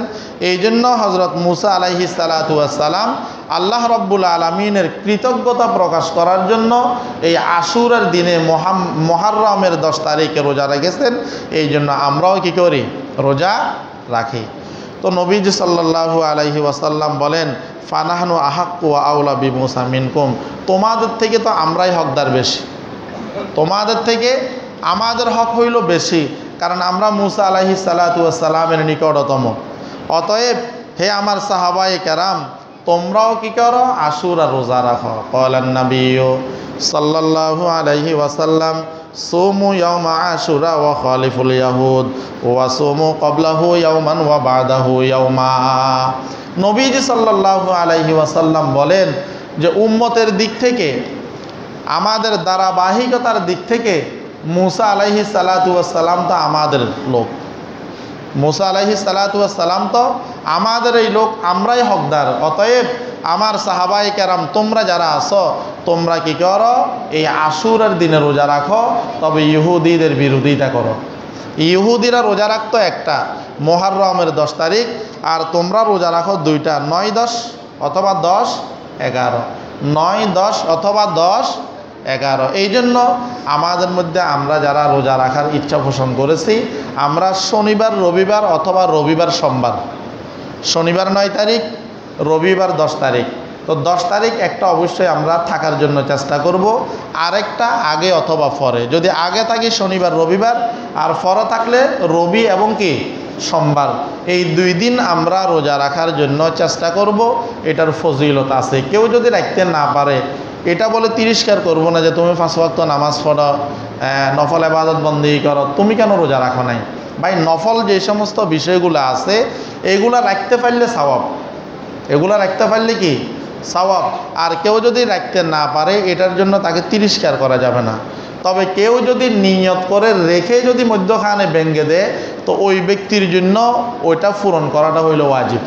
এই জন্য হযরত মূসা আলাইহিস সালাতু ওয়াস সালাম আল্লাহ রাব্বুল আলামিনের কৃতজ্ঞতা প্রকাশ করার জন্য এই আশুরার দিনে মুহররমের 10 তারিখে রোজা রেখেছেন। এই জন্য আমরাও কি করি, রোজা রাখি। তো নবীজি সাল্লাল্লাহু আলাইহি ওয়াসাল্লাম বলেন, ফানাহনু আহাক্কু ওয়া আওলা বিমূসা মিনকুম, তোমাদের থেকে তো আমরাই হকদার বেশি, তোমাদের থেকে আমাদের হক হইল বেশি, কারণ আমরা মূসা আলাইহিস সালাতু ওয়াস সালামের নিকটতম। অতএব হে আমার সাহাবায়ে কেরাম, তোমরাও কি করো, আশুরা রোজা রাখো। ক্বালান নাবিয়্যু সাল্লাল্লাহু আলাইহি ওয়াসাল্লাম, সুমু ইয়াউমা আশুরা ওয়া খালিফুল ইয়াহুদ ওয়া সুমু ক্বাবলাহু ইয়াওমান ওয়া বা'দাহু ইয়াওমা। নবীজি সাল্লাল্লাহু আলাইহি ওয়াসাল্লাম বলেন যে উম্মতের দিক থেকে, আমাদের ধারাবাহিকতার দিক থেকে মূসা আলাইহিস সালাতু ওয়াস সালাম তো আমাদের লোক, মূসা আলাইহিস সালাতু ওয়াস সালাম তো আমাদের এই লোক, আমরাই হকদার। অতএব আমার সাহাবায়ে কেরাম তোমরা যারা আছো, তোমরা কি করো, এই আশুরার দিনে রোজা রাখো, তবে ইহুদিদের বিরোধিতা করো। ইহুদিরা রোজা রাখতো একটা মুহররমের 10 তারিখ, আর তোমরা রোজা রাখো দুইটা, 9-10 অথবা 10-11, 9-10 অথবা 10-11। এই জন্য আমাদের মধ্যে আমরা যারা রোজা রাখার ইচ্ছা পোষণ করেছি, আমরা শনিবার রবিবার অথবা রবিবার সোমবার, শনিবার 9 তারিখ, রবিবার 10 তারিখ। তো 10 তারিখ একটা অবশ্যই আমরা থাকার জন্য চেষ্টা করব, আরেকটা আগে অথবা পরে। যদি আগে থাকি শনিবার রবিবার, আর পরে থাকলে রবি এবং কি সোমবার, এই 2 দিন আমরা রোজা রাখার জন্য চেষ্টা করব। এটার ফজিলত আছে। কেউ যদি রাখতে না পারে, এটা বলে তিরস্কার করব না যে তুমি 5 ওয়াক্ত নামাজ পড়ো, নফল ইবাদত বন্দেগী করো, তুমি কেন রোজা রাখো নাই। ভাই, নফল যে সমস্ত বিষয়গুলো আছে এগুলা রাখতে পারলে সওয়াব, এগুলা রাখতে পারলে কি সওয়াব। আর কেউ যদি রাখতে না পারে, এটার জন্য তাকে তিরস্কার করা যাবে না। তবে কেউ যদি নিয়ত করে রেখে যদি মধ্যখানে ভেঙে দেয়, তো ওই ব্যক্তির জন্য ওইটা পূরণ করাটা হইল ওয়াজিব।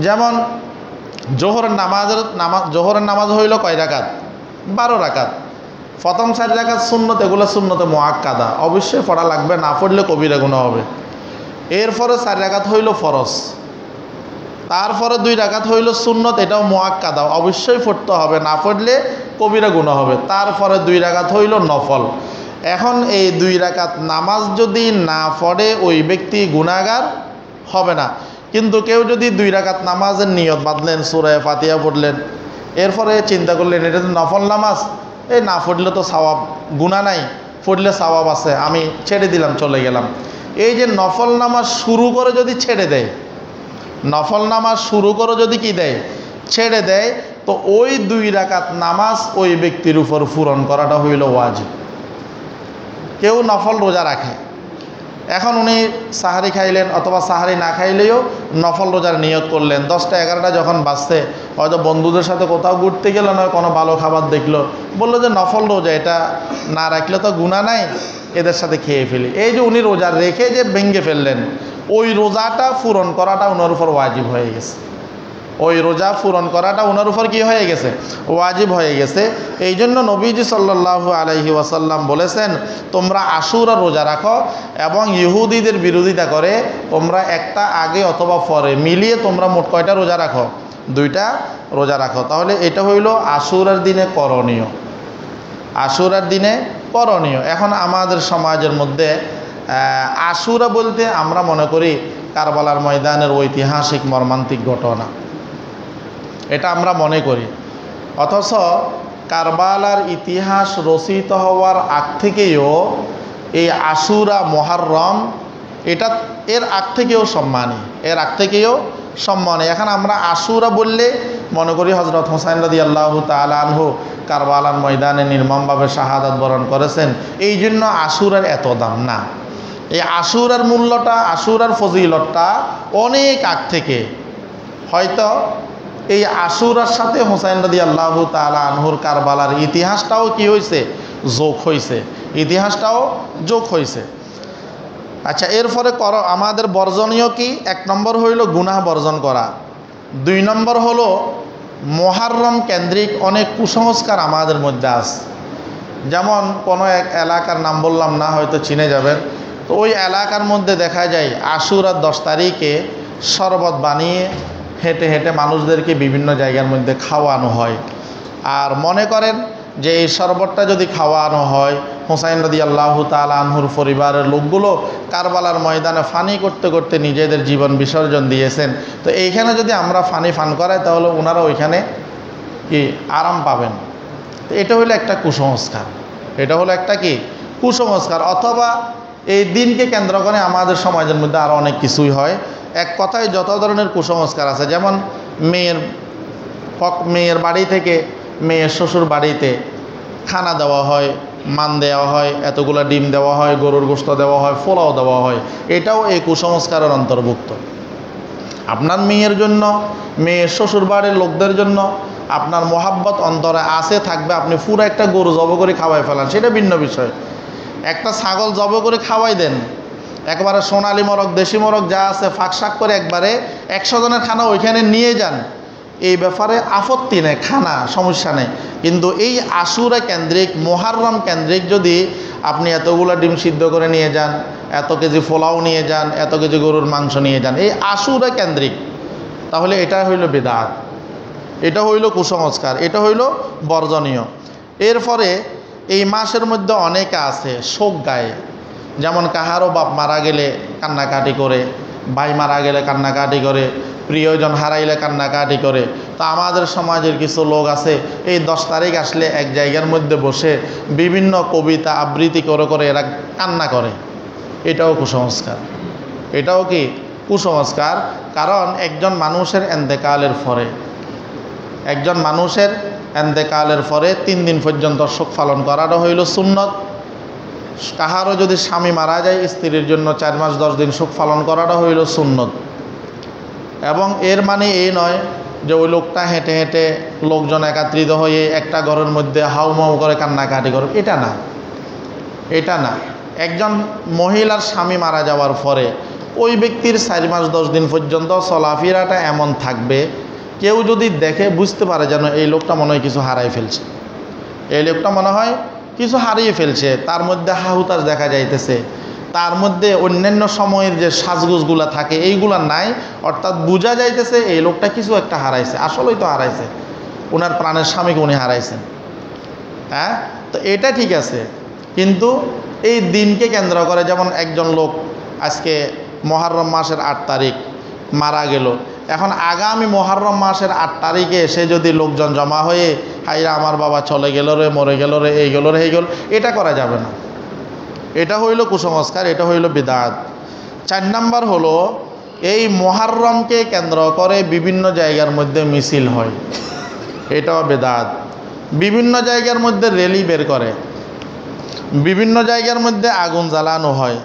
যেমন জোহরের নামাজ হইল কয় রাকাত, 12 রাকাত। প্রথম 4 রাকাত সুন্নত, এগুলো সুন্নতে মুআক্কাদা, অবশ্যই পড়া লাগবে, না পড়লে কবিরা গুনাহ হবে। এরপরে 4 রাকাত হইল ফরজ, তারপরে 2 রাকাত হইল সুন্নত, এটাও মুআক্কাদা, অবশ্যই পড়তে হবে, না পড়লে কবিরা গুনাহ হবে। তারপরে 2 রাকাত হইল নফল। এখন এই 2 রাকাত নামাজ যদি না পড়ে, ওই ব্যক্তি গুনাহগার হবে না। কিন্তু কেউ যদি 2 রাকাত নামাজের নিয়ত বাঁধলেন, সূরা ফাতিহা পড়লেন, এরপরে চিন্তা করলেন এটা তো নফল নামাজ, এই না পড়লে তো সওয়াব, গুনাহ নাই, পড়লে সওয়াব আছে, আমি ছেড়ে দিলাম, চলে গেলাম। এই যে নফল নামাজ শুরু করে যদি ছেড়ে দেয়, নফল নামাজ শুরু করে যদি কি দেয়, ছেড়ে দেয়, তো ওই 2 রাকাত নামাজ ওই ব্যক্তির উপর পূরণ করাটা হইল ওয়াজিব। কেউ নফল রোজা রাখে, এখন উনি সাহারি খাইলেন অথবা সাহারি না খাইলেও নফল রোজার নিয়ত করলেন। 10টা 11টা যখন বাজছে, হয়তো বন্ধুদের সাথে কোথাও ঘুরতে গেল, নয় কোনো ভালো খাবার দেখলো, বললো যে নফল রোজা, এটা না রাখলে তো গুনাহ নাই, এদের সাথে খেয়ে ফেলি। এই যে উনি রোজা রেখে যে ভেঙে ফেললেন, ওই রোজাটা পূরণ করাটা ওনার উপর ওয়াজিব হয়ে গেছে। ওই রোজা পূরণ করাটা ওনার উপর কি হয়ে গেছে? ওয়াজিব হয়ে গেছে। এই জন্য নবীজি সাল্লাল্লাহু আলাইহি ওয়াসাল্লাম বলেছেন, তোমরা আশুরা রোজা রাখো এবং ইহুদিদের বিরোধিতা করে তোমরা একটা আগে অথবা পরে মিলিয়ে তোমরা মোট কয়টা রোজা রাখো? 2টা রোজা রাখো। তাহলে এটা হইল আশুরার দিনে করণীয়, আশুরার দিনে করণীয়। এখন আমাদের সমাজের মধ্যে আশুরা বলতে আমরা মনে করি কারবালার ময়দানের ঐতিহাসিক মর্মান্তিক ঘটনা, এটা আমরা মনে করি। অথচ কারবালার ইতিহাস রচিত হওয়ার আগ থেকেও এই আশুরা মুহররম এটা এর আগ থেকেও সম্মানী, এর আগ থেকেও সম্মানী। এখন আমরা আশুরা বললে মনে করি হযরত হুসাইন রাদিয়াল্লাহু তাআলা আনহু কারবালার ময়দানে নির্মমভাবে শাহাদাত বরণ করেছেন, এই জন্য আশুরার এত দাম না। এই আশুরার মূল্যটা, আশুরার ফজিলতটা অনেক আগ থেকে, হয়তো এই আশুরার সাথে হুসাইন রাদিয়াল্লাহু তাআলা আনহুর কারবালার ইতিহাসটাও কি হয়েছে? যোগ হয়েছে, ইতিহাসটাও যোগ হয়েছে। আচ্ছা, এরপরে আমাদের বর্জনীয় কি? 1 নম্বর হইল গুনাহ বর্জন করা। 2 নম্বর হলো মুহররম কেন্দ্রিক অনেক কুসংস্কার আমাদের মধ্যে আছে। যেমন কোনো এক এলাকার নাম বললাম না, হয়তো চিনে যাবেন। তো ওই এলাকার মধ্যে দেখা যায় আশুরার 10 তারিখে শরবত বানিয়ে হেঁটে হেঁটে মানুষদেরকে বিভিন্ন জায়গার মধ্যে খাওয়ানো হয়। আর মনে করেন যে এই শরবতটা যদি খাওয়ানো হয়, হুসাইন রাদিয়াল্লাহু তাআলা আনহুর পরিবারের লোকগুলো কারবালার ময়দানে ফানি করতে করতে নিজেদের জীবন বিসর্জন দিয়েছেন, তো এইখানে যদি আমরা ফানি ফান করাই তাহলে ওনারা ওইখানে কি আরাম পাবেন। তো এটা হলো একটা কুসংস্কার, এটা হলো একটা কি কুসংস্কার। অথবা এই দিনকে কেন্দ্র করে আমাদের সমাজের মধ্যে আরও অনেক কিছুই হয়। এক কথায় যত ধরনের কুসংস্কার আছে, যেমন মেয়ের বাড়ি থেকে মেয়ের শ্বশুর বাড়িতে খানা দেওয়া হয়, মান দেওয়া হয়, এতগুলো ডিম দেওয়া হয়, গরুর গোশত দেওয়া হয়, পোলাও দেওয়া হয়, এটাও এই কুসংস্কারের অন্তর্ভুক্ত। আপনার মেয়ের জন্য, মেয়ের শ্বশুর বাড়ির লোকদের জন্য আপনার মোহাব্বত অন্তরে আছে থাকবে, আপনি পুরো একটা গরু জব করে খাওয়াই ফেলান, সেটা ভিন্ন বিষয়। একটা ছাগল জব করে খাওয়াই দেন, একবারে সোনালি মোরগ, দেশি মোরগ যা আছে ফাঁকশাক করে একবারে 100 জনের খানা ওইখানে নিয়ে যান, এই ব্যাপারে আপত্তি নেই, খানা সমস্যা নেই। কিন্তু এই আশুরা কেন্দ্রিক, মুহররম কেন্দ্রিক যদি আপনি এতগুলো ডিম সিদ্ধ করে নিয়ে যান, এত কেজি পোলাও নিয়ে যান, এত কেজি গরুর মাংস নিয়ে যান, এই আশুরা কেন্দ্রিক, তাহলে এটা হইল বিদআত, এটা হইল কুসংস্কার, এটা হইল বর্জনীয়। এরপরে এই মাসের মধ্যে অনেকে আছে শোক গায়ে, যেমন কাহারও বাপ মারা গেলে কান্নাকাটি করে, ভাই মারা গেলে কান্নাকাটি করে, প্রিয়জন হারাইলে কান্নাকাটি করে। তো আমাদের সমাজের কিছু লোক আছে এই 10 তারিখ আসলে এক জায়গার মধ্যে বসে বিভিন্ন কবিতা আবৃত্তি করে করে এরা কান্না করে, এটাও কুসংস্কার, এটাও কি কুসংস্কার। কারণ একজন মানুষের এন্তেকালের পরে, একজন মানুষের এন্তেকালের পরে 3 দিন পর্যন্ত শোক পালন করাটা হইল সুন্নত। কাহারও যদি স্বামী মারা যায়, স্ত্রীর জন্য 4 মাস 10 দিন শোক পালন করাটা হইল সুন্নত। এবং এর মানে এই নয় যে ওই লোকটা হেঁটে হেঁটে লোকজন একত্রিত হয়ে একটা ঘরের মধ্যে হাউমাউ করে কান্নাকাটি করে, এটা না, এটা না। একজন মহিলার স্বামী মারা যাওয়ার পরে ওই ব্যক্তির 4 মাস 10 দিন পর্যন্ত চলাফেরাটা এমন থাকবে, কেউ যদি দেখে বুঝতে পারে যেন এই লোকটা মনে হয় কিছু হারাই ফেলছে, এই লোকটা মনে হয় কিছু হারিয়ে ফেলছে, তার মধ্যে হাহুতাশ দেখা যাইতেছে, তার মধ্যে অন্যান্য সময়ের যে সাজগোজগুলা থাকে এইগুলা নাই, অর্থাৎ বোঝা যাইতেছে এই লোকটা কিছু একটা হারাইছে, আসলেই তো হারাইছে, ওনার প্রাণের স্বামীকে উনি হারাইছেন। হ্যাঁ, তো এটা ঠিক আছে। কিন্তু এই দিনকে কেন্দ্র করে, যেমন একজন লোক আজকে মুহররম মাসের 8 তারিখ মারা গেল, এখন আগামী মুহররম মাসের 8 তারিখে সে যদি লোকজন জমা হয়ে হাইরা আমার বাবা চলে গেল রে, মরে গেল রে, এই গেল রে, এই গেল, এটা করা যাবে না, এটা হইল কুসংস্কার, এটা হইল বিদআত। 4 নম্বর হলো এই মুহররমকে কেন্দ্র করে বিভিন্ন জায়গার মধ্যে মিছিল হয়, এটাও বিদআত। বিভিন্ন জায়গার মধ্যে র্যালি বের করে, বিভিন্ন জায়গার মধ্যে আগুন জ্বালানো হয়,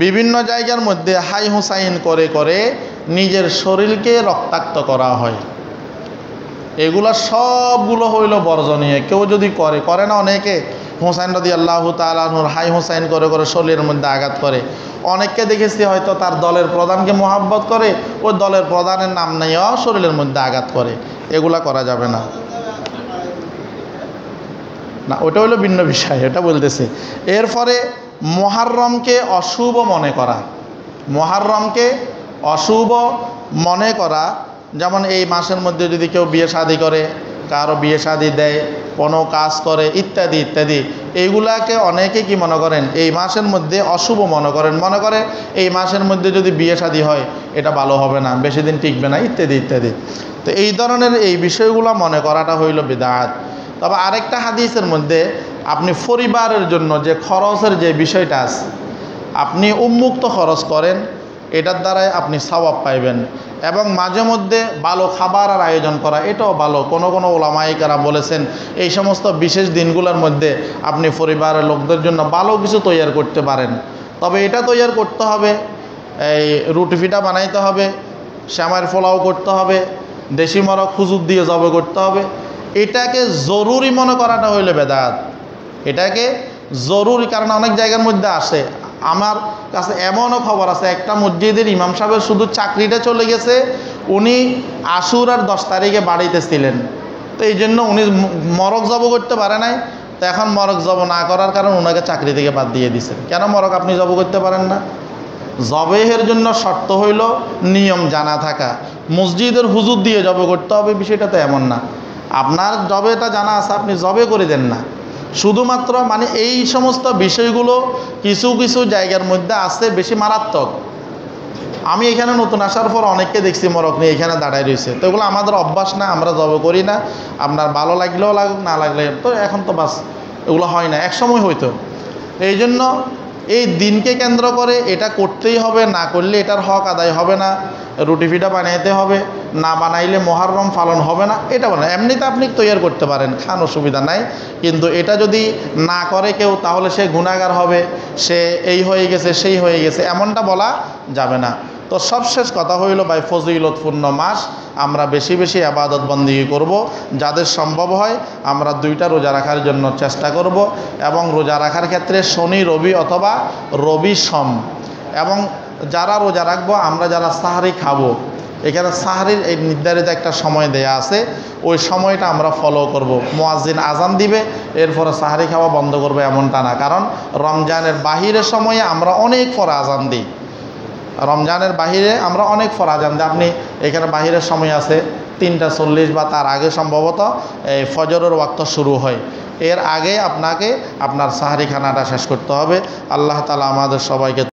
বিভিন্ন জায়গার মধ্যে হাই হুসাইন করে করে নিজের শরীরকে রক্তাক্ত করা হয়। এগুলা সবগুলো হইল বর্জনীয়। কেউ যদি করে না অনেকে, হুসাইন রাদিয়াল্লাহু তাআলা আনহুর হাই হুসাইন করে করে শরীরের মধ্যে আঘাত করে। অনেককে দেখেছি হয়তো তার দলের প্রধানকে মোহাব্বত করে, ওই দলের প্রধানের নাম নিয়েও শরীরের মধ্যে আঘাত করে। এগুলা করা যাবে না। না, ওটা হলো ভিন্ন বিষয়, এটা বলতেছি। এরপরে মুহররমকে অশুভ মনে করা, মুহররমকে অশুভ মনে করা, যেমন এই মাসের মধ্যে যদি কেউ বিয়ে শাদী করে, কারো বিয়ে শাদী দেয়, কোনো কাজ করে, ইত্যাদি ইত্যাদি, এইগুলাকে অনেকে কি মনে করেন, এই মাসের মধ্যে অশুভ মনে করেন। মনে করে এই মাসের মধ্যে যদি বিয়ে শাদী হয় এটা ভালো হবে না, বেশি দিন টিকবে না, ইত্যাদি ইত্যাদি। তো এই ধরনের এই বিষয়গুলো মনে করাটা হইল বিদআত। তবে আরেকটা হাদিসের মধ্যে আপনি পরিবারের জন্য যে খরচের যে বিষয়টা আছে, আপনি উন্মুক্ত খরচ করেন, এটার দ্বারাই আপনি সওয়াব পাইবেন। এবং মাঝে মধ্যে ভালো খাবারের আয়োজন করা, এটাও ভালো। কোনো কোনো ওলামায়ে কেরাম বলেছেন এই সমস্ত বিশেষ দিনগুলোর মধ্যে আপনি পরিবারের লোকদের জন্য ভালো কিছু তৈরি করতে পারেন। তবে এটা তৈরি করতে হবে, এই রুটি পিঠা বানাইতে হবে, শ্যামার পোলাও করতে হবে, দেশি মরক হুজুর দিয়ে জবে করতে হবে। এটাকে জরুরি মনে করাটা হইলে বেদাত। এটাকে জরুরি, কারণ অনেক জায়গার মধ্যে আসে। আমার কাছে এমনও খবর আছে, একটা মসজিদের ইমাম সাহেবের শুধু চাকরিটা চলে গেছে, উনি আশুরার 10 তারিখে বাড়িতে ছিলেন, তো এই জন্য উনি মরক জব করতে পারে নাই। তো এখন মরক জব না করার কারণে ওনাকে চাকরি থেকে বাদ দিয়ে দিয়েছেন। কেন মরক আপনি জব করতে পারেন না? জবেহের জন্য শর্ত হইল নিয়ম জানা থাকা। মসজিদের হুজুর দিয়ে জব করতে হবে বিষয়টা তো এমন না। আপনার জবেটা জানা আছে, আপনি জবে করে দেন না। শুধুমাত্র মানে এই সমস্ত বিষয়গুলো কিছু কিছু জায়গার মধ্যে আছে বেশি মারাত্মক। আমি এখানে নতুন আসার পর অনেককে দেখছি মরক নিয়ে এখানে দাঁড়ায় রয়েছে। তো এগুলো আমাদের অভ্যাস না, আমরা জবে করি না। আপনার ভালো লাগলেও লাগুক, না লাগলে তো এখন তো বাস এগুলো হয় না, এক সময় হইতো। এই জন্য এই দিনকে কেন্দ্র করে এটা করতেই হবে, না করলে এটার হক আদায় হবে না। রুটি পিঠা বানাইতে হবে, না বানাইলে মুহররম পালন হবে না, এটা বলে এমনিতে আপনি তৈরি করতে পারেন, খান, অসুবিধা নাই। কিন্তু এটা যদি না করে কেউ, তাহলে সে গুনাহগার হবে, সে এই হয়ে গেছে সেই হয়ে গেছে, এমনটা বলা যাবে না। তো সবশেষ কথা হইল ভাই, ফজিলতপূর্ণ মাস, আমরা বেশি বেশি ইবাদত বন্দেগী করব। যাদের সম্ভব হয় আমরা 2টা রোজা রাখার জন্য চেষ্টা করব। এবং রোজা রাখার ক্ষেত্রে শনি রবি অথবা রবি সোম। এবং যারা রোজা রাখবো, আমরা যারা সাহারি খাবো, এখানে সাহারির এই নির্ধারিত একটা সময় দেয়া আছে, ওই সময়টা আমরা ফলো করব। মুয়াজ্জিন আজান দিবে, এরপরে সাহারি খাওয়া বন্ধ করবে এমনটা না। কারণ রমজানের বাহিরের সময়ে আমরা অনেক পরে আজান দিই। রমজানের বাহিরে আমরা অনেক পর আজান দিই। আপনি এখানে বাহিরের সময় আছে 3টা 40 বা তার আগে সম্ভবত এই ফজরের ওয়াক্ত শুরু হয়। এর আগে আপনাকে আপনার সাহারি খানাটা শেষ করতে হবে। আল্লাহ তাআলা আমাদের সবাইকে